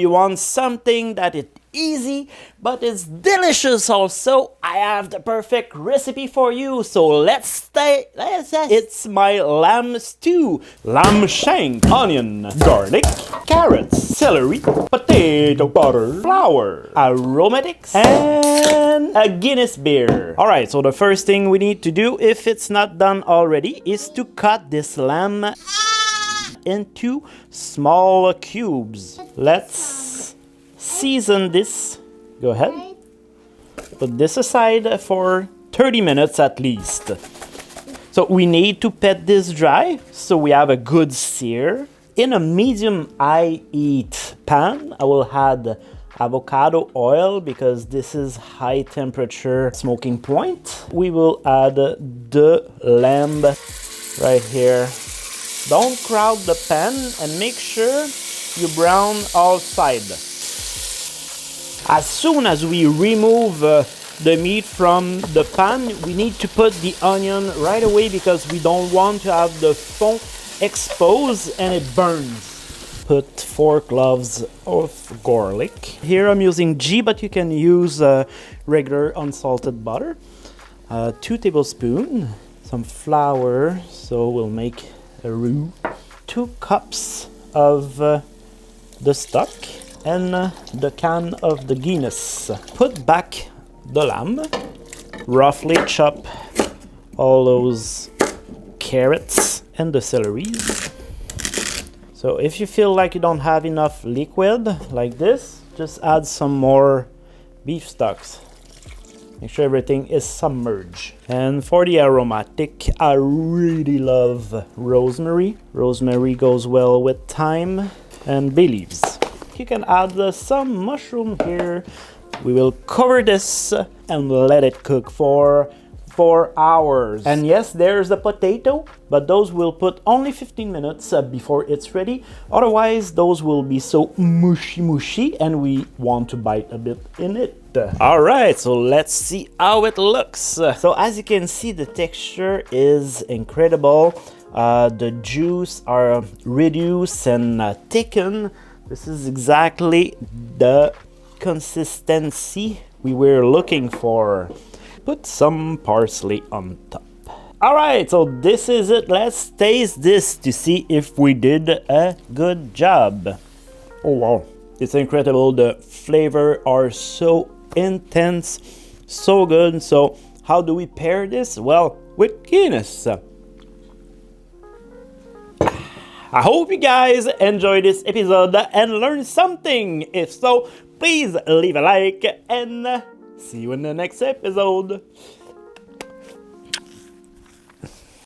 You want something that is easy, but it's delicious also. I have the perfect recipe for you, so let's it's my lamb stew. Lamb shank, onion, garlic, carrots, celery, potato butter, flour, aromatics, and a Guinness beer. Alright, so the first thing we need to do, if it's not done already, is to cut this lamb into small cubes. Let's season this. Go ahead. Put this aside for 30 minutes at least. So we need to pet this dry so we have a good sear. In a medium high heat pan, I will add avocado oil because this is high temperature smoking point. We will add the lamb right here. Don't crowd the pan and make sure you brown all sides. As soon as we remove the meat from the pan, we need to put the onion right away because we don't want to have the fond exposed and it burns. Put 4 cloves of garlic. Here I'm using G, but you can use regular unsalted butter. 2 tablespoons, some flour, so we'll make a roux. 2 cups of the stock and the can of the Guinness. Put back the lamb. Roughly chop all those carrots and the celeries. So if you feel like you don't have enough liquid like this, just add some more beef stocks. Make sure everything is submerged. And for the aromatic, I really love rosemary. Rosemary goes well with thyme and bay leaves. You can add some mushroom here. We will cover this and let it cook for 4 hours. And yes, there's the potato, but those will put only 15 minutes before it's ready. Otherwise, those will be so mushy and we want to bite a bit in it. Alright, so let's see how it looks. So as you can see, the texture is incredible. The juice are reduced and thickened. This is exactly the consistency we were looking for. Put some parsley on top. Alright, so this is it. Let's taste this to see if we did a good job. Oh wow, it's incredible. The flavor are so intense, so good. So how do we pair this? Well, with Guinness. I hope you guys enjoyed this episode and learned something. If so, please leave a like and see you in the next episode.